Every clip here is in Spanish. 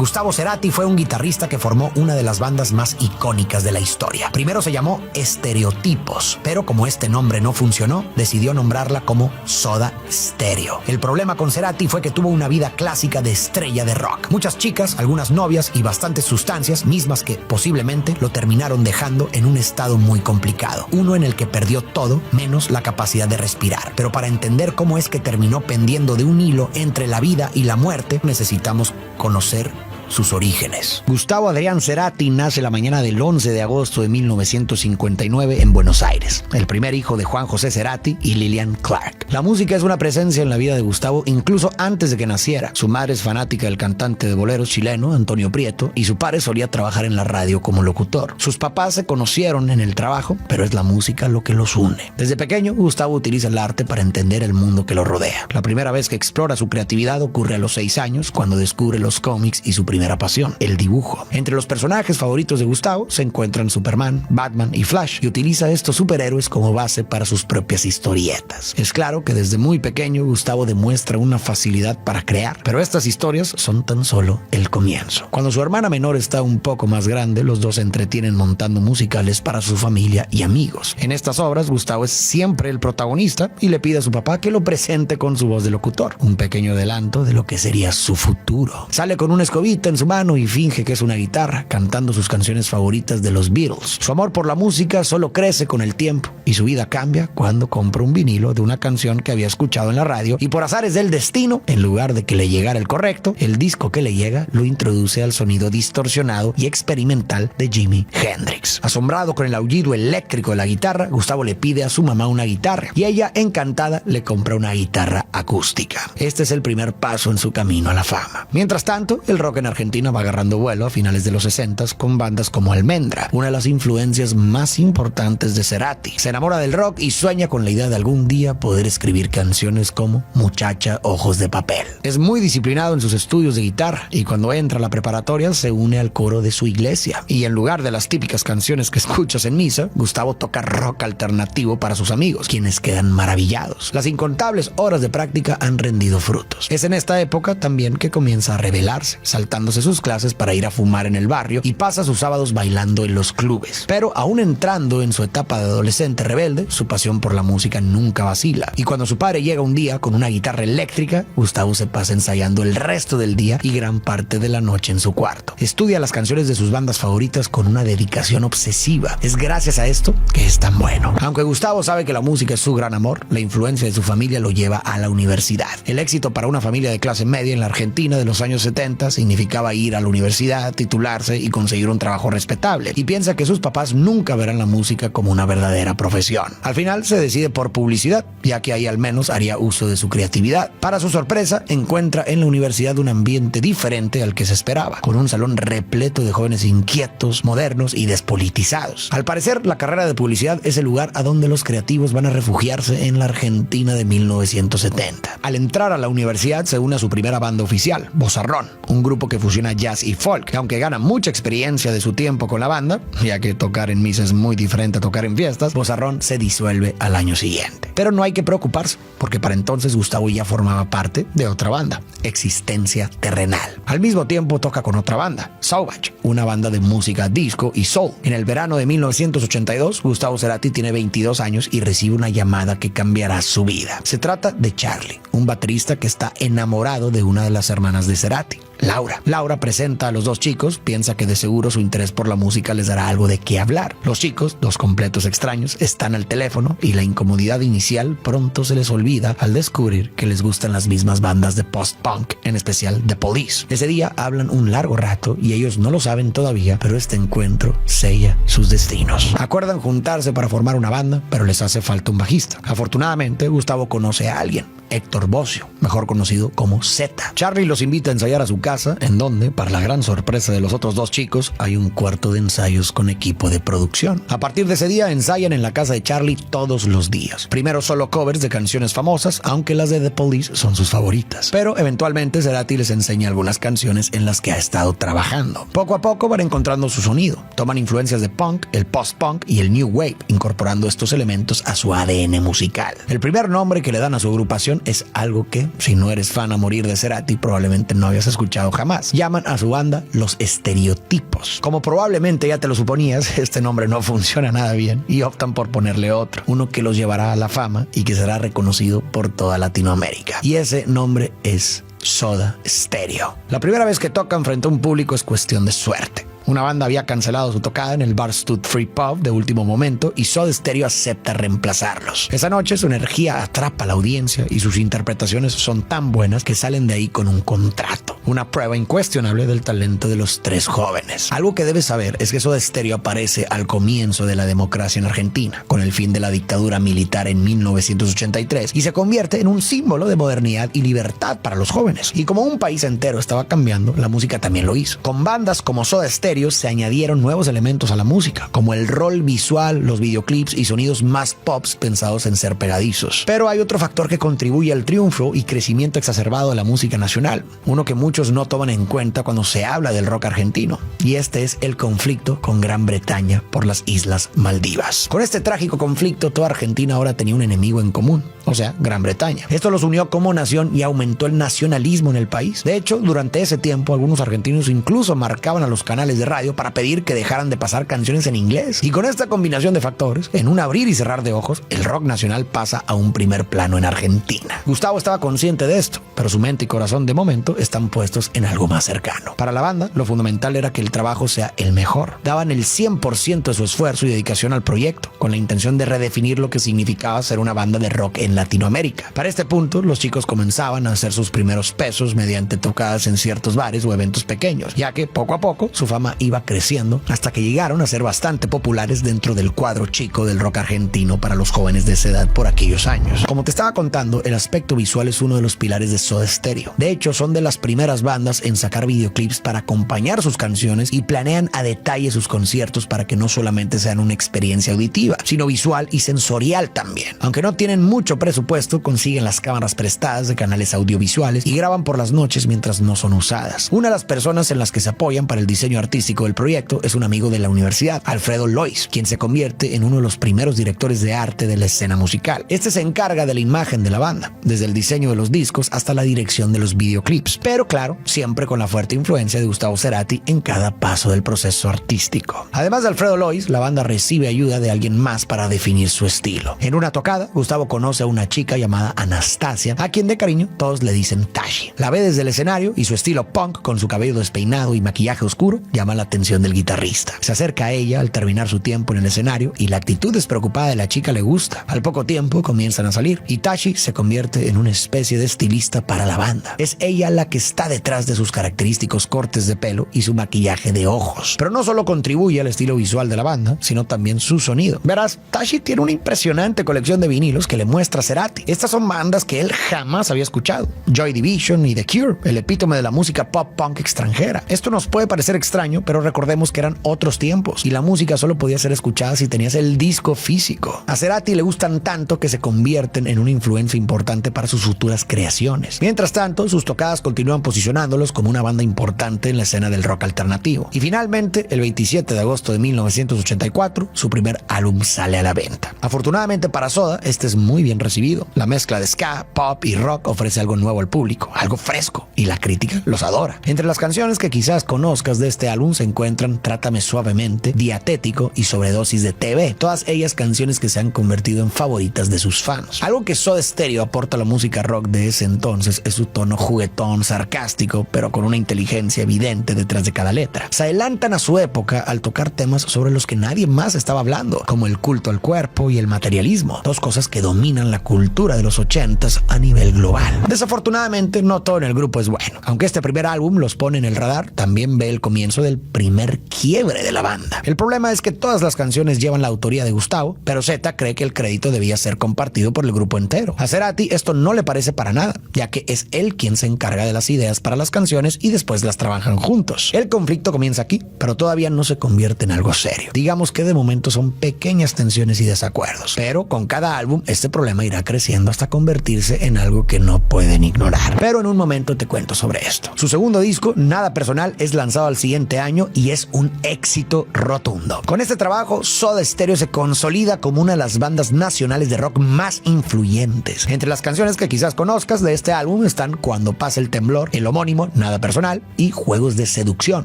Gustavo Cerati fue un guitarrista que formó una de las bandas más icónicas de la historia. Primero se llamó Estereotipos, pero como este nombre no funcionó, decidió nombrarla como Soda Stereo. El problema con Cerati fue que tuvo una vida clásica de estrella de rock. Muchas chicas, algunas novias y bastantes sustancias, mismas que posiblemente lo terminaron dejando en un estado muy complicado. Uno en el que perdió todo, menos la capacidad de respirar. Pero para entender cómo es que terminó pendiendo de un hilo entre la vida y la muerte, necesitamos conocer sus orígenes. Gustavo Adrián Cerati nace la mañana del 11 de agosto de 1959 en Buenos Aires, el primer hijo de Juan José Cerati y Lilian Clark. La música es una presencia en la vida de Gustavo incluso antes de que naciera. Su madre es fanática del cantante de boleros chileno Antonio Prieto y su padre solía trabajar en la radio como locutor. Sus papás se conocieron en el trabajo, pero es la música lo que los une. Desde pequeño, Gustavo utiliza el arte para entender el mundo que lo rodea. La primera vez que explora su creatividad ocurre a los 6 años, cuando descubre los cómics y su primera pasión, el dibujo. Entre los personajes favoritos de Gustavo se encuentran Superman, Batman y Flash, y utiliza estos superhéroes como base para sus propias historietas. Es claro que desde muy pequeño Gustavo demuestra una facilidad para crear, pero estas historias son tan solo el comienzo. Cuando su hermana menor está un poco más grande, los dos se entretienen montando musicales para su familia y amigos. En estas obras, Gustavo es siempre el protagonista y le pide a su papá que lo presente con su voz de locutor, un pequeño adelanto de lo que sería su futuro. Sale con una escobita en su mano y finge que es una guitarra, cantando sus canciones favoritas de los Beatles. Su amor por la música solo crece con el tiempo y su vida cambia cuando compra un vinilo de una canción que había escuchado en la radio y por azares del destino, en lugar de que le llegara el correcto, el disco que le llega lo introduce al sonido distorsionado y experimental de Jimi Hendrix. Asombrado con el aullido eléctrico de la guitarra, Gustavo le pide a su mamá una guitarra y ella, encantada, le compra una guitarra acústica. Este es el primer paso en su camino a la fama. Mientras tanto, el rock en Argentina va agarrando vuelo a finales de los 60s con bandas como Almendra, una de las influencias más importantes de Cerati. Se enamora del rock y sueña con la idea de algún día poder escribir canciones como Muchacha Ojos de Papel. Es muy disciplinado en sus estudios de guitarra y cuando entra a la preparatoria se une al coro de su iglesia. Y en lugar de las típicas canciones que escuchas en misa, Gustavo toca rock alternativo para sus amigos, quienes quedan maravillados. Las incontables horas de práctica han rendido frutos. Es en esta época también que comienza a rebelarse, saltándose sus clases para ir a fumar en el barrio y pasa sus sábados bailando en los clubes. Pero aún entrando en su etapa de adolescente rebelde, su pasión por la música nunca vacila. Y cuando su padre llega un día con una guitarra eléctrica, Gustavo se pasa ensayando el resto del día y gran parte de la noche en su cuarto. Estudia las canciones de sus bandas favoritas con una dedicación obsesiva. Es gracias a esto que es tan bueno. Aunque Gustavo sabe que la música es su gran amor, la influencia de su familia lo lleva a la universidad. El éxito para una familia de clase media en la Argentina de los años 70 significaba ir a la universidad, titularse y conseguir un trabajo respetable. Y piensa que sus papás nunca verán la música como una verdadera profesión. Al final se decide por publicidad, ya que ahí al menos haría uso de su creatividad. Para su sorpresa, encuentra en la universidad un ambiente diferente al que se esperaba, con un salón repleto de jóvenes inquietos, modernos y despolitizados. Al parecer, la carrera de publicidad es el lugar a donde los creativos van a refugiarse en la Argentina de 1970. Al entrar a la universidad, se une a su primera banda oficial, Vozarrón, un grupo que fusiona jazz y folk. Aunque gana mucha experiencia de su tiempo con la banda, ya que tocar en misa es muy diferente a tocar en fiestas, Vozarrón se disuelve al año siguiente. Pero no hay que preocuparse, porque para entonces Gustavo ya formaba parte de otra banda, Existencia Terrenal. Al mismo tiempo toca con otra banda, Sauvage, una banda de música disco y soul. En el verano de 1982, Gustavo Cerati tiene 22 años y recibe una llamada que cambiará su vida. Se trata de Charlie, un baterista que está enamorado de una de las hermanas de Cerati, Laura. Laura presenta a los dos chicos, piensa que de seguro su interés por la música les dará algo de qué hablar. Los chicos, dos completos extraños, están al teléfono y la incomodidad inicial pronto se les olvida al descubrir que les gustan las mismas bandas de post-punk, en especial The Police. Ese día hablan un largo rato y ellos no lo saben todavía, pero este encuentro sella sus destinos. Acuerdan juntarse para formar una banda, pero les hace falta un bajista. Afortunadamente, Gustavo conoce a alguien, Héctor Bossio, mejor conocido como Z. Charlie los invita a ensayar a su casa, en donde, para la gran sorpresa de los otros dos chicos, hay un cuarto de ensayos con equipo de producción. A partir de ese día, ensayan en la casa de Charlie todos los días. Primero solo covers de canciones famosas, aunque las de The Police son sus favoritas. Pero eventualmente Cerati les enseña algunas canciones en las que ha estado trabajando. Poco a poco van encontrando su sonido, Toman influencias de punk, el post-punk y el new wave, incorporando estos elementos a su ADN musical. El primer nombre que le dan a su agrupación es algo que, si no eres fan a morir de Cerati, probablemente no habías escuchado jamás. Llaman a su banda Los Estereotipos. Como probablemente ya te lo suponías, este nombre no funciona nada bien y optan por ponerle otro, uno que los llevará a la fama y que será reconocido por toda Latinoamérica. Y ese nombre es Soda Stereo. La primera vez que tocan frente a un público es cuestión de suerte. Una banda había cancelado su tocada en el Barstool Free Pub de último momento y Soda Stereo acepta reemplazarlos. Esa noche su energía atrapa a la audiencia y sus interpretaciones son tan buenas que salen de ahí con un contrato. Una prueba incuestionable del talento de los tres jóvenes. Algo que debes saber es que Soda Stereo aparece al comienzo de la democracia en Argentina, con el fin de la dictadura militar en 1983, y se convierte en un símbolo de modernidad y libertad para los jóvenes. Y como un país entero estaba cambiando, la música también lo hizo. Con bandas como Soda Stereo se añadieron nuevos elementos a la música, como el rol visual, los videoclips y sonidos más pops pensados en ser pegadizos. Pero hay otro factor que contribuye al triunfo y crecimiento exacerbado de la música nacional, uno que muchos no toman en cuenta cuando se habla del rock argentino, y este es el conflicto con Gran Bretaña por las Islas Maldivas. Con este trágico conflicto, toda Argentina ahora tenía un enemigo en común, o sea, Gran Bretaña. Esto los unió como nación y aumentó el nacionalismo en el país. De hecho, durante ese tiempo, algunos argentinos incluso marcaban a los canales de radio para pedir que dejaran de pasar canciones en inglés. Y con esta combinación de factores, en un abrir y cerrar de ojos, el rock nacional pasa a un primer plano en Argentina. Gustavo estaba consciente de esto, pero su mente y corazón de momento están puestos en algo más cercano. Para la banda, lo fundamental era que el trabajo sea el mejor. Daban el 100% de su esfuerzo y dedicación al proyecto, con la intención de redefinir lo que significaba ser una banda de rock en Latinoamérica. Para este punto, los chicos comenzaban a hacer sus primeros pesos mediante tocadas en ciertos bares o eventos pequeños, ya que poco a poco su fama iba creciendo hasta que llegaron a ser bastante populares dentro del cuadro chico del rock argentino para los jóvenes de esa edad por aquellos años. Como te estaba contando, el aspecto visual es uno de los pilares de Soda Stereo. De hecho, son de las primeras bandas en sacar videoclips para acompañar sus canciones y planean a detalle sus conciertos para que no solamente sean una experiencia auditiva, sino visual y sensorial también. Aunque no tienen mucho presupuesto, consiguen las cámaras prestadas de canales audiovisuales y graban por las noches mientras no son usadas. Una de las personas en las que se apoyan para el diseño artístico del proyecto es un amigo de la universidad, Alfredo Lois, quien se convierte en uno de los primeros directores de arte de la escena musical. Este se encarga de la imagen de la banda, desde el diseño de los discos hasta la dirección de los videoclips, pero claro, siempre con la fuerte influencia de Gustavo Cerati en cada paso del proceso artístico. Además de Alfredo Lois, la banda recibe ayuda de alguien más para definir su estilo. En una tocada, Gustavo conoce a una chica llamada Anastasia, a quien de cariño todos le dicen Tashi. La ve desde el escenario y su estilo punk, con su cabello despeinado y maquillaje oscuro, llama la atención del guitarrista. Se acerca a ella al terminar su tiempo en el escenario y la actitud despreocupada de la chica le gusta. Al poco tiempo comienzan a salir y Tashi se convierte en una especie de estilista para la banda. Es ella la que está detrás de sus característicos cortes de pelo y su maquillaje de ojos. Pero no solo contribuye al estilo visual de la banda, sino también su sonido. Verás, Tashi tiene una impresionante colección de vinilos que le muestra a Cerati. Estas son bandas que él jamás había escuchado. Joy Division y The Cure, el epítome de la música pop-punk extranjera. Esto nos puede parecer extraño, pero recordemos que eran otros tiempos y la música solo podía ser escuchada si tenías el disco físico. A Cerati le gustan tanto que se convierten en una influencia importante para sus futuras creaciones. Mientras tanto, sus tocadas continúan posicionándolos como una banda importante en la escena del rock alternativo. Y finalmente, el 27 de agosto de 1984, su primer álbum sale a la venta. Afortunadamente para Soda, este es muy bien recibido. La mezcla de ska, pop y rock ofrece algo nuevo al público, algo fresco, y la crítica los adora. Entre las canciones que quizás conozcas de este álbum se encuentran Trátame Suavemente, Dietético y Sobredosis de TV, todas ellas canciones que se han convertido en favoritas de sus fans. Algo que Soda Stereo aporta a la música rock de ese entonces es su tono juguetón, sarcástico, pero con una inteligencia evidente detrás de cada letra. Se adelantan a su época al tocar temas sobre los que nadie más estaba hablando, como el culto al cuerpo y el materialismo, dos cosas que dominan la cultura de los 80s a nivel global. Desafortunadamente, no todo en el grupo es bueno. Aunque este primer álbum los pone en el radar, también ve el comienzo del primer quiebre de la banda. El problema es que todas las canciones llevan la autoría de Gustavo, pero Zeta cree que el crédito debía ser compartido por el grupo entero. A Cerati esto no le parece para nada, ya que es él quien se encarga de las ideas para las canciones y después las trabajan juntos. El conflicto comienza aquí, pero todavía no se convierte en algo serio. Digamos que de momento son pequeñas tensiones y desacuerdos, pero con cada álbum este problema irá creciendo hasta convertirse en algo que no pueden ignorar. Pero en un momento te cuento sobre esto. Su segundo disco, Nada Personal, es lanzado al siguiente año año y es un éxito rotundo. Con este trabajo, Soda Stereo se consolida como una de las bandas nacionales de rock más influyentes. Entre las canciones que quizás conozcas de este álbum están Cuando pasa el temblor, el homónimo Nada personal y Juegos de seducción,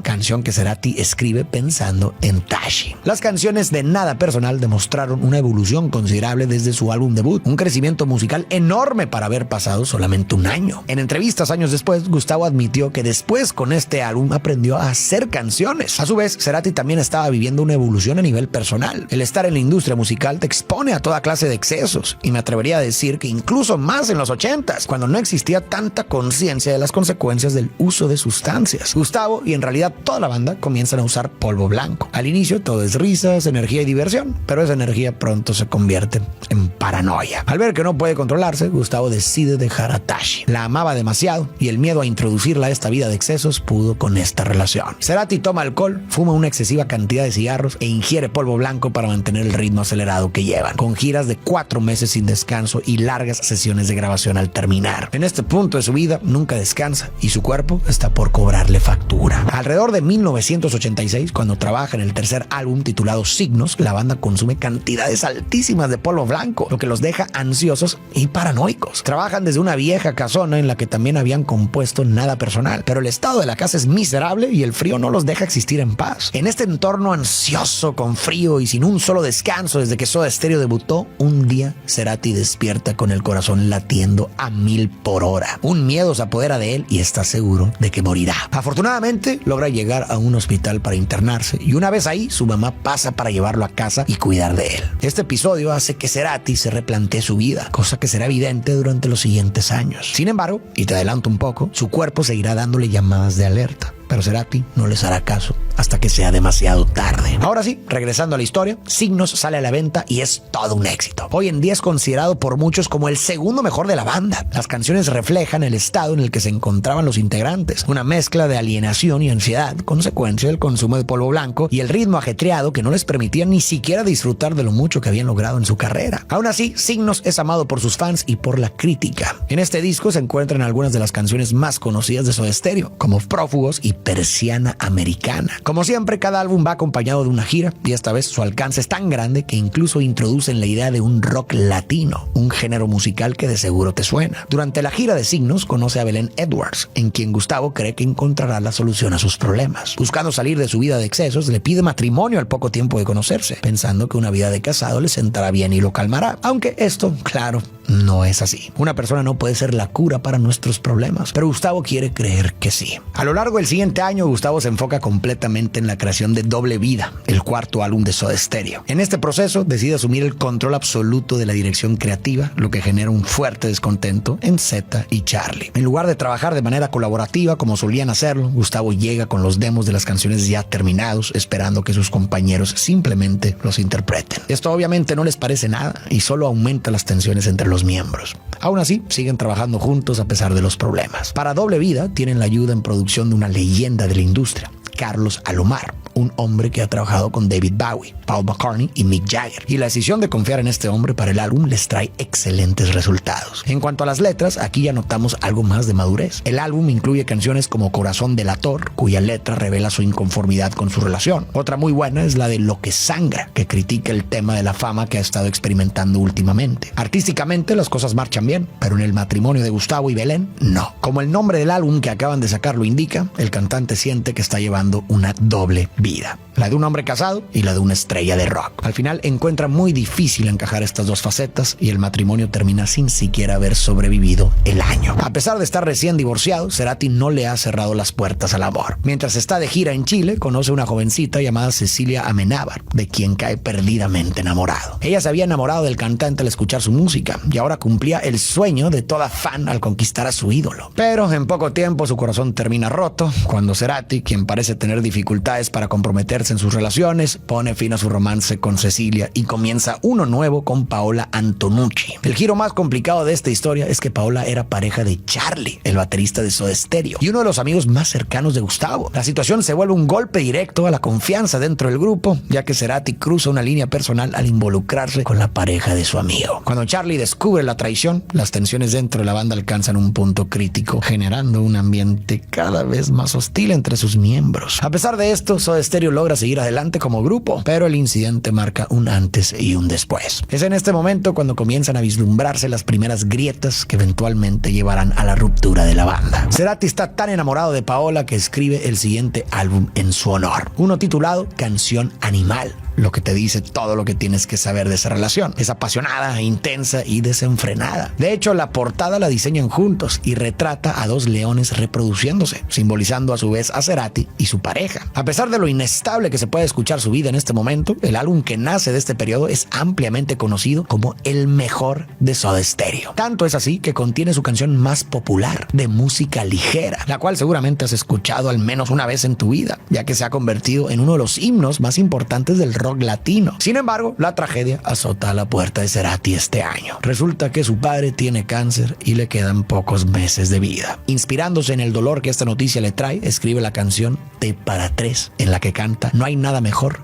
canción que Cerati escribe pensando en Tashi. Las canciones de Nada personal demostraron una evolución considerable desde su álbum debut, un crecimiento musical enorme para haber pasado solamente un año. En entrevistas años después, Gustavo admitió que después con este álbum aprendió a hacer canciones. A su vez, Cerati también estaba viviendo una evolución a nivel personal. El estar en la industria musical te expone a toda clase de excesos, y me atrevería a decir que incluso más en los 80s, cuando no existía tanta conciencia de las consecuencias del uso de sustancias. Gustavo y en realidad toda la banda comienzan a usar polvo blanco. Al inicio todo es risas, energía y diversión, pero esa energía pronto se convierte en paranoia. Al ver que no puede controlarse, Gustavo decide dejar a Tashi. La amaba demasiado y el miedo a introducirla a esta vida de excesos pudo con esta relación. Cerati toma alcohol, fuma una excesiva cantidad de cigarros e ingiere polvo blanco para mantener el ritmo acelerado que llevan, con giras de 4 meses sin descanso y largas sesiones de grabación al terminar. En este punto de su vida nunca descansa y su cuerpo está por cobrarle factura. Alrededor de 1986, cuando trabaja en el tercer álbum titulado Signos, la banda consume cantidades altísimas de polvo blanco, lo que los deja ansiosos y paranoicos. Trabajan desde una vieja casona en la que también habían compuesto Nada personal, pero el estado de la casa es miserable y el frío no los deja existir en paz. En este entorno ansioso, con frío y sin un solo descanso desde que Soda Stereo debutó, un día Cerati despierta con el corazón latiendo a 1000 por hora. Un miedo se apodera de él y está seguro de que morirá. Afortunadamente, logra llegar a un hospital para internarse y una vez ahí, su mamá pasa para llevarlo a casa y cuidar de él. Este episodio hace que Cerati se replantee su vida, cosa que será evidente durante los siguientes años. Sin embargo, y te adelanto un poco, su cuerpo seguirá dándole llamadas de alerta. Pero Cerati no les hará caso hasta que sea demasiado tarde. Ahora sí, regresando a la historia, Signos sale a la venta y es todo un éxito. Hoy en día es considerado por muchos como el segundo mejor de la banda. Las canciones reflejan el estado en el que se encontraban los integrantes, una mezcla de alienación y ansiedad, consecuencia del consumo de polvo blanco y el ritmo ajetreado que no les permitía ni siquiera disfrutar de lo mucho que habían logrado en su carrera. Aún así, Signos es amado por sus fans y por la crítica. En este disco se encuentran algunas de las canciones más conocidas de Soda Stereo, como Prófugos y Persiana Americana. Como siempre, cada álbum va acompañado de una gira y esta vez su alcance es tan grande que incluso introducen la idea de un rock latino, un género musical que de seguro te suena. Durante la gira de Signos conoce a Belén Edwards, en quien Gustavo cree que encontrará la solución a sus problemas. Buscando salir de su vida de excesos, le pide matrimonio al poco tiempo de conocerse, pensando que una vida de casado le sentará bien y lo calmará. Aunque esto, claro, no es así. Una persona no puede ser la cura para nuestros problemas, pero Gustavo quiere creer que sí. A lo largo del siguiente año, Gustavo se enfoca completamente en la creación de Doble Vida, el cuarto álbum de Soda Stereo. En este proceso, decide asumir el control absoluto de la dirección creativa, lo que genera un fuerte descontento en Zeta y Charlie. En lugar de trabajar de manera colaborativa como solían hacerlo, Gustavo llega con los demos de las canciones ya terminados, esperando que sus compañeros simplemente los interpreten. Esto obviamente no les parece nada y solo aumenta las tensiones entre los miembros. Aún así, siguen trabajando juntos a pesar de los problemas. Para Doble Vida, tienen la ayuda en producción de una leyenda de la industria, Carlos Alomar, un hombre que ha trabajado con David Bowie, Paul McCartney y Mick Jagger. Y la decisión de confiar en este hombre para el álbum les trae excelentes resultados. En cuanto a las letras, aquí ya notamos algo más de madurez. El álbum incluye canciones como Corazón Delator, cuya letra revela su inconformidad con su relación. Otra muy buena es la de Lo que sangra, que critica el tema de la fama que ha estado experimentando últimamente. Artísticamente las cosas marchan bien, pero en el matrimonio de Gustavo y Belén, no. Como el nombre del álbum que acaban de sacar lo indica, el cantante siente que está llevando una doble vida, la de un hombre casado y la de una estrella de rock. Al final encuentra muy difícil encajar estas dos facetas y el matrimonio termina sin siquiera haber sobrevivido el año. A pesar de estar recién divorciado, Cerati no le ha cerrado las puertas al amor. Mientras está de gira en Chile, conoce a una jovencita llamada Cecilia Amenábar, de quien cae perdidamente enamorado. Ella se había enamorado del cantante al escuchar su música y ahora cumplía el sueño de toda fan al conquistar a su ídolo. Pero en poco tiempo su corazón termina roto cuando Cerati, quien parece tener dificultades para comprometerse en sus relaciones, pone fin a su romance con Cecilia y comienza uno nuevo con Paola Antonucci. El giro más complicado de esta historia es que Paola era pareja de Charlie, el baterista de Soda Stereo, y uno de los amigos más cercanos de Gustavo. La situación se vuelve un golpe directo a la confianza dentro del grupo, ya que Cerati cruza una línea personal al involucrarse con la pareja de su amigo. Cuando Charlie descubre la traición, las tensiones dentro de la banda alcanzan un punto crítico, generando un ambiente cada vez más hostil entre sus miembros. A pesar de esto, Soda Stereo logra seguir adelante como grupo, pero el incidente marca un antes y un después. Es en este momento cuando comienzan a vislumbrarse las primeras grietas que eventualmente llevarán a la ruptura de la banda. Cerati está tan enamorado de Paola que escribe el siguiente álbum en su honor, uno titulado Canción Animal, lo que te dice todo lo que tienes que saber de esa relación. Es apasionada, intensa y desenfrenada. De hecho, la portada la diseñan juntos y retrata a dos leones reproduciéndose, simbolizando a su vez a Cerati y su pareja. A pesar de lo inestable que se puede escuchar su vida en este momento, el álbum que nace de este periodo es ampliamente conocido como el mejor de Soda Stereo. Tanto es así que contiene su canción más popular, de música ligera, la cual seguramente has escuchado al menos una vez en tu vida, ya que se ha convertido en uno de los himnos más importantes del rock latino. Sin embargo, la tragedia azota a la puerta de Cerati este año. Resulta que su padre tiene cáncer y le quedan pocos meses de vida. Inspirándose en el dolor que esta noticia le trae, escribe la canción T para 3, en la que canta: no hay nada mejor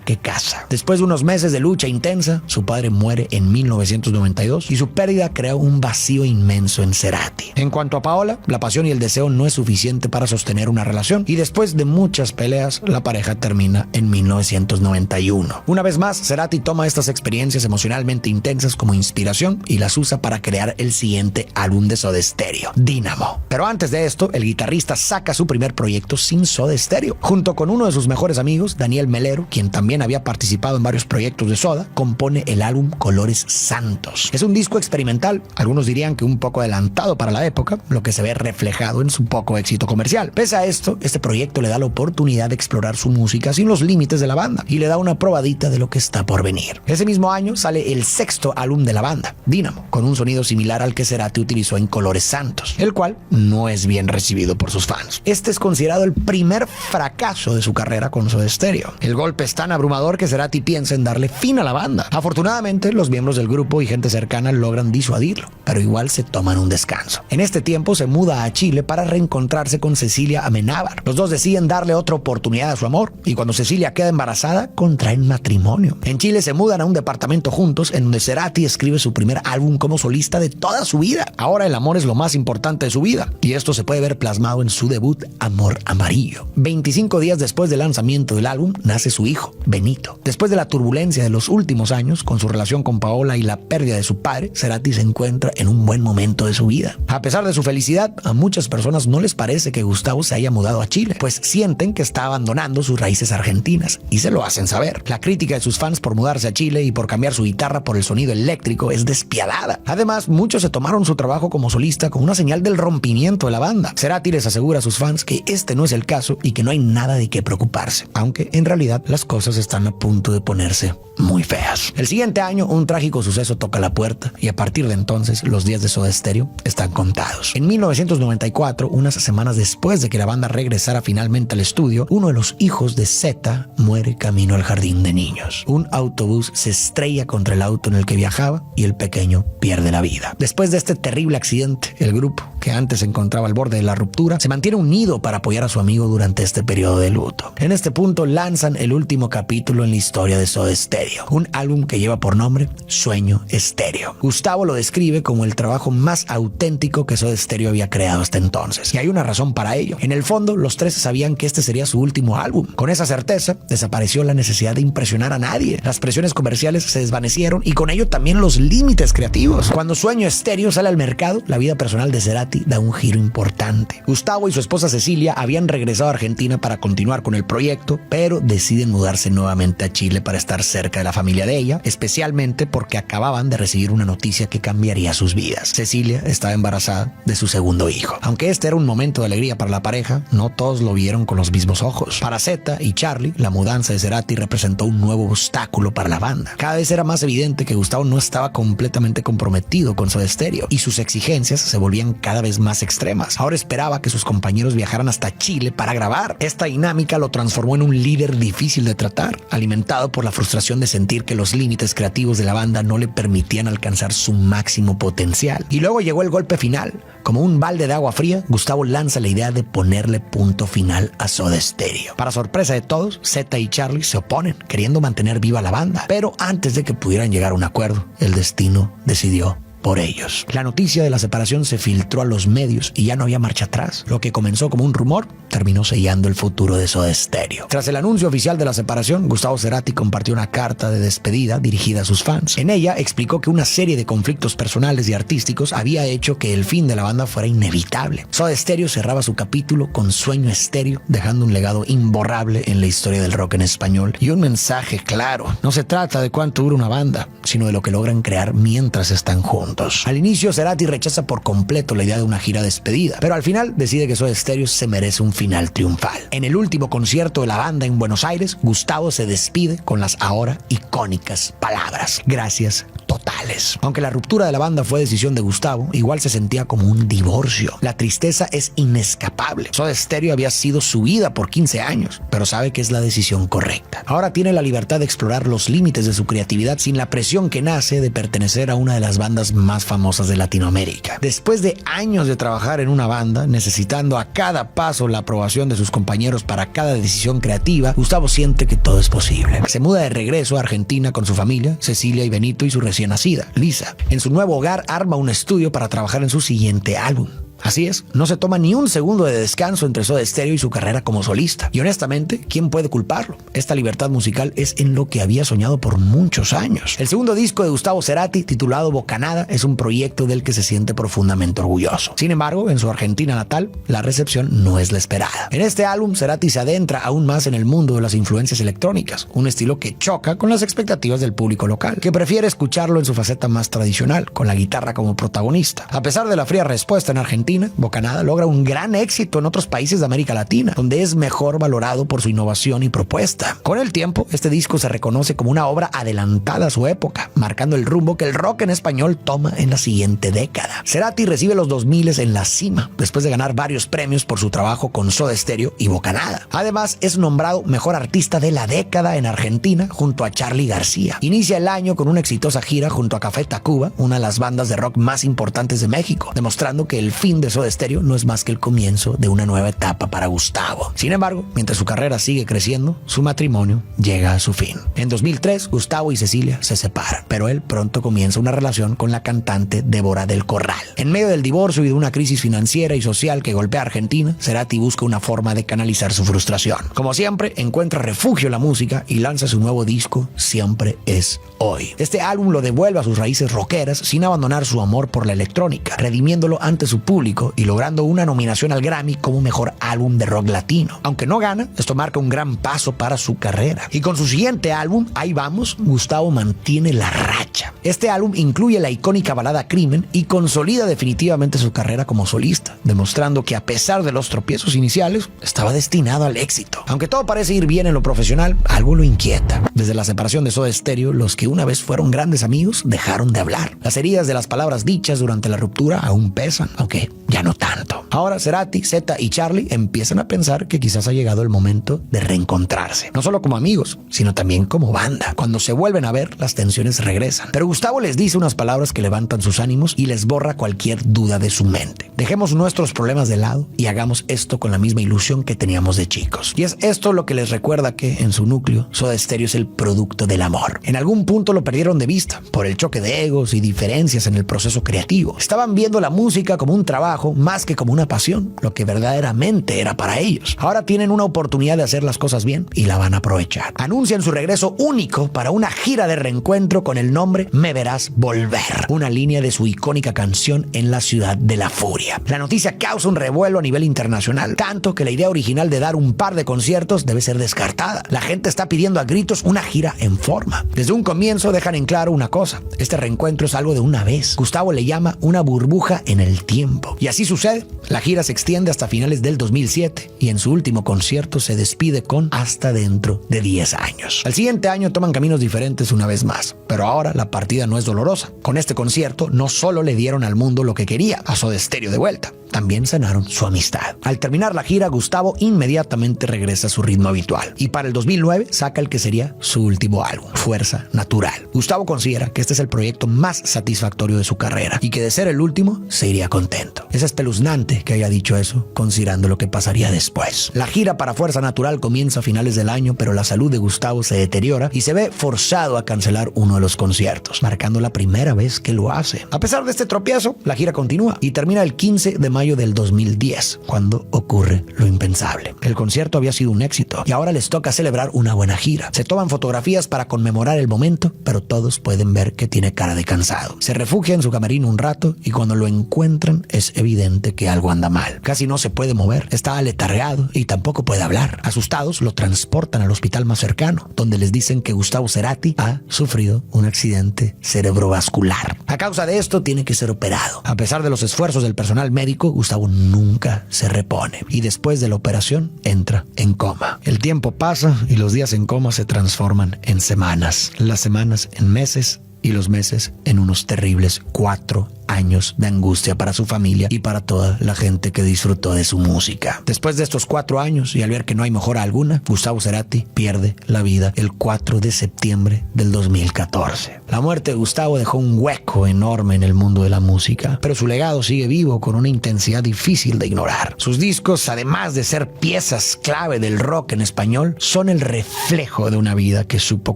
que casa. Después de unos meses de lucha intensa, su padre muere en 1992 y su pérdida crea un vacío inmenso en Cerati. En cuanto a Paola, la pasión y el deseo no es suficiente para sostener una relación y después de muchas peleas, la pareja termina en 1991. Una vez más, Cerati toma estas experiencias emocionalmente intensas como inspiración y las usa para crear el siguiente álbum de Soda Stereo, Dynamo. Pero antes de esto, el guitarrista saca su primer proyecto sin Soda Stereo. Junto con uno de sus mejores amigos, Daniel Melero, quien también había participado en varios proyectos de Soda, compone el álbum Colores Santos. Es un disco experimental, algunos dirían que un poco adelantado para la época, lo que se ve reflejado en su poco éxito comercial. Pese a esto, este proyecto le da la oportunidad de explorar su música sin los límites de la banda y le da una probadita de lo que está por venir. Ese mismo año sale el sexto álbum de la banda, Dynamo, con un sonido similar al que Cerati utilizó en Colores Santos, el cual no es bien recibido por sus fans. Este es considerado el primer fracaso de su carrera con Soda Stereo. El golpe es tan abrumador que Cerati piensa en darle fin a la banda. Afortunadamente, los miembros del grupo y gente cercana logran disuadirlo, pero igual se toman un descanso. En este tiempo se muda a Chile para reencontrarse con Cecilia Amenábar. Los dos deciden darle otra oportunidad a su amor y cuando Cecilia queda embarazada, contraen matrimonio. En Chile se mudan a un departamento juntos en donde Cerati escribe su primer álbum como solista de toda su vida. Ahora el amor es lo más importante de su vida y esto se puede ver plasmado en su debut Amor Amarillo. 25 días después del lanzamiento del álbum nace su hijo, Benito. Después de la turbulencia de los últimos años con su relación con Paola y la pérdida de su padre, Cerati se encuentra en un buen momento de su vida. A pesar de su felicidad, a muchas personas no les parece que Gustavo se haya mudado a Chile, pues sienten que está abandonando sus raíces argentinas y se lo hacen saber. La crítica de sus fans por mudarse a Chile y por cambiar su guitarra por el sonido eléctrico es despiadada. Además, muchos se tomaron su trabajo como solista como una señal del rompimiento de la banda. Cerati les asegura a sus fans que este no es el caso y que no hay nada de qué preocuparse, aunque en realidad las cosas están a punto de ponerse muy feas. El siguiente año, un trágico suceso toca la puerta y a partir de entonces los días de Soda Stereo están contados. En 1994, unas semanas después de que la banda regresara finalmente al estudio, uno de los hijos de Zeta muere camino al jardín de niños. Un autobús se estrella contra el auto en el que viajaba y el pequeño pierde la vida. Después de este terrible accidente, el grupo, que antes se encontraba al borde de la ruptura, se mantiene unido para apoyar a su amigo durante este periodo de luto. En este punto lanzan el último capítulo en la historia de Soda Stereo, un álbum que lleva por nombre Sueño Estéreo. Gustavo lo describe como el trabajo más auténtico que Soda Stereo había creado hasta entonces, y hay una razón para ello. En el fondo, los tres sabían que este sería su último álbum. Con esa certeza, desapareció la necesidad de impresionar a nadie. Las presiones comerciales se desvanecieron y con ello también los límites creativos. Cuando Sueño Estéreo sale al mercado, la vida personal de Cerati da un giro importante. Gustavo y su esposa Cecilia habían regresado a Argentina para continuar con el proyecto, pero deciden mudarse nuevamente a Chile para estar cerca de la familia de ella, especialmente porque acababan de recibir una noticia que cambiaría sus vidas. Cecilia estaba embarazada de su segundo hijo. Aunque este era un momento de alegría para la pareja, no todos lo vieron con los mismos ojos. Para Zeta y Charlie, la mudanza de Cerati representó un nuevo obstáculo para la banda. Cada vez era más evidente que Gustavo no estaba completamente comprometido con Soda Stereo y sus exigencias se volvían cada vez más extremas. Ahora esperaba que sus compañeros viajaran hasta Chile para grabar. Esta dinámica lo transformó en un líder difícil de tratar, alimentado por la frustración de sentir que los límites creativos de la banda no le permitían alcanzar su máximo potencial. Y luego llegó el golpe final. Como un balde de agua fría, Gustavo lanza la idea de ponerle punto final a Soda Stereo. Para sorpresa de todos, Zeta y Charlie se oponen, queriendo mantener viva la banda. Pero antes de que pudieran llegar a un acuerdo, el destino decidió por ellos. La noticia de la separación se filtró a los medios y ya no había marcha atrás. Lo que comenzó como un rumor terminó sellando el futuro de Soda Stereo. Tras el anuncio oficial de la separación, Gustavo Cerati compartió una carta de despedida dirigida a sus fans. En ella explicó que una serie de conflictos personales y artísticos había hecho que el fin de la banda fuera inevitable. Soda Stereo cerraba su capítulo con Sueño Estéreo, dejando un legado imborrable en la historia del rock en español y un mensaje claro. No se trata de cuánto dura una banda, sino de lo que logran crear mientras están juntos. Al inicio, Cerati rechaza por completo la idea de una gira despedida, pero al final decide que Soda Stereo se merece un final triunfal. En el último concierto de la banda en Buenos Aires, Gustavo se despide con las ahora icónicas palabras: gracias totales. Aunque la ruptura de la banda fue decisión de Gustavo, igual se sentía como un divorcio. La tristeza es inescapable. Soda Stereo había sido su vida por 15 años, pero sabe que es la decisión correcta. Ahora tiene la libertad de explorar los límites de su creatividad sin la presión que nace de pertenecer a una de las bandas más famosas de Latinoamérica. Después de años de trabajar en una banda, necesitando a cada paso la aprobación de sus compañeros para cada decisión creativa, Gustavo siente que todo es posible. Se muda de regreso a Argentina con su familia, Cecilia y Benito, y su recién nacida, Lisa. En su nuevo hogar arma un estudio para trabajar en su siguiente álbum. Así es, no se toma ni un segundo de descanso entre Soda Stereo y su carrera como solista. Y honestamente, ¿quién puede culparlo? Esta libertad musical es en lo que había soñado por muchos años. El segundo disco de Gustavo Cerati, titulado Bocanada, es un proyecto del que se siente profundamente orgulloso. Sin embargo, en su Argentina natal, la recepción no es la esperada. En este álbum, Cerati se adentra aún más en el mundo de las influencias electrónicas, un estilo que choca con las expectativas del público local, que prefiere escucharlo en su faceta más tradicional, con la guitarra como protagonista. A pesar de la fría respuesta en Argentina, Bocanada logra un gran éxito en otros países de América Latina, donde es mejor valorado por su innovación y propuesta. Con el tiempo, este disco se reconoce como una obra adelantada a su época, marcando el rumbo que el rock en español toma en la siguiente década. Cerati recibe los 2000 en la cima, después de ganar varios premios por su trabajo con Soda Stereo y Bocanada. Además, es nombrado mejor artista de la década en Argentina junto a Charly García. Inicia el año con una exitosa gira junto a Café Tacuba, una de las bandas de rock más importantes de México, demostrando que el fin de Soda Stereo no es más que el comienzo de una nueva etapa para Gustavo. Sin embargo, mientras su carrera sigue creciendo, su matrimonio llega a su fin. En 2003, Gustavo y Cecilia se separan, pero él pronto comienza una relación con la cantante Débora del Corral. En medio del divorcio y de una crisis financiera y social que golpea a Argentina, Cerati busca una forma de canalizar su frustración. Como siempre, encuentra refugio en la música y lanza su nuevo disco, Siempre es Hoy. Este álbum lo devuelve a sus raíces rockeras sin abandonar su amor por la electrónica, redimiéndolo ante su público y logrando una nominación al Grammy como mejor álbum de rock latino. Aunque no gana, esto marca un gran paso para su carrera. Y con su siguiente álbum, Ahí Vamos, Gustavo mantiene la racha. Este álbum incluye la icónica balada Crimen y consolida definitivamente su carrera como solista, demostrando que a pesar de los tropiezos iniciales, estaba destinado al éxito. Aunque todo parece ir bien en lo profesional, algo lo inquieta. Desde la separación de Soda Stereo, los que una vez fueron grandes amigos dejaron de hablar. Las heridas de las palabras dichas durante la ruptura aún pesan, aunque ya no tanto. Ahora Cerati, Zeta y Charlie empiezan a pensar que quizás ha llegado el momento de reencontrarse. No solo como amigos, sino también como banda. Cuando se vuelven a ver, las tensiones regresan. Pero Gustavo les dice unas palabras que levantan sus ánimos y les borra cualquier duda de su mente. Dejemos nuestros problemas de lado y hagamos esto con la misma ilusión que teníamos de chicos. Y es esto lo que les recuerda que, en su núcleo, Soda Stereo es el producto del amor. En algún punto lo perdieron de vista, por el choque de egos y diferencias en el proceso creativo. Estaban viendo la música como un trabajo más que como una pasión, lo que verdaderamente era para ellos. Ahora tienen una oportunidad de hacer las cosas bien y la van a aprovechar. Anuncian su regreso único para una gira de reencuentro con el nombre Me Verás Volver, una línea de su icónica canción En la Ciudad de la Furia. La noticia causa un revuelo a nivel internacional, tanto que la idea original de dar un par de conciertos debe ser descartada. La gente está pidiendo a gritos una gira en forma. Desde un comienzo dejan en claro una cosa: este reencuentro es algo de una vez. Gustavo le llama una burbuja en el tiempo. Y así sucede. La gira se extiende hasta finales del 2007 y en su último concierto se despide con hasta dentro de 10 años. Al siguiente año toman caminos diferentes una vez más, pero ahora la partida no es dolorosa. Con este concierto no solo le dieron al mundo lo que quería, a Soda Stereo de vuelta, también sanaron su amistad. Al terminar la gira, Gustavo inmediatamente regresa a su ritmo habitual y para el 2009 saca el que sería su último álbum, Fuerza Natural. Gustavo considera que este es el proyecto más satisfactorio de su carrera y que de ser el último se iría contento. Es espeluznante que haya dicho eso, considerando lo que pasaría después. La gira para Fuerza Natural comienza a finales del año, pero la salud de Gustavo se deteriora y se ve forzado a cancelar uno de los conciertos, marcando la primera vez que lo hace. A pesar de este tropiezo, la gira continúa y termina el 15 de mayo del 2010, cuando ocurre lo impensable. El concierto había sido un éxito y ahora les toca celebrar una buena gira. Se toman fotografías para conmemorar el momento, pero todos pueden ver que tiene cara de cansado. Se refugia en su camerino un rato y cuando lo encuentran es evidente que algo anda mal. Casi no se puede mover, está aletargado y tampoco puede hablar. Asustados, lo transportan al hospital más cercano, donde les dicen que Gustavo Cerati ha sufrido un accidente cerebrovascular. A causa de esto, tiene que ser operado. A pesar de los esfuerzos del personal médico, Gustavo nunca se repone y después de la operación entra en coma. El tiempo pasa y los días en coma se transforman en semanas, las semanas en meses y los meses en unos terribles 4 años de angustia para su familia y para toda la gente que disfrutó de su música. Después de estos 4 años y al ver que no hay mejora alguna, Gustavo Cerati pierde la vida el 4 de septiembre del 2014. La muerte de Gustavo dejó un hueco enorme en el mundo de la música, pero su legado sigue vivo con una intensidad difícil de ignorar. Sus discos, además de ser piezas clave del rock en español, son el reflejo de una vida que supo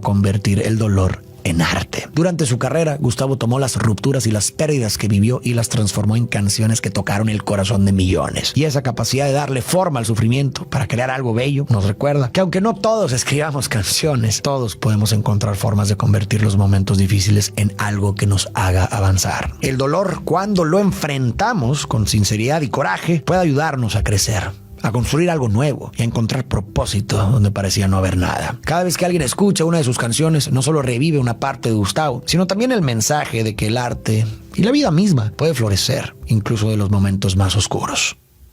convertir el dolor en arte. Durante su carrera, Gustavo tomó las rupturas y las pérdidas que vivió y las transformó en canciones que tocaron el corazón de millones. Y esa capacidad de darle forma al sufrimiento para crear algo bello nos recuerda que aunque no todos escribamos canciones, todos podemos encontrar formas de convertir los momentos difíciles en algo que nos haga avanzar. El dolor, cuando lo enfrentamos con sinceridad y coraje, puede ayudarnos a crecer, a construir algo nuevo y a encontrar propósito donde parecía no haber nada. Cada vez que alguien escucha una de sus canciones, no solo revive una parte de Gustavo, sino también el mensaje de que el arte y la vida misma puede florecer, incluso de los momentos más oscuros.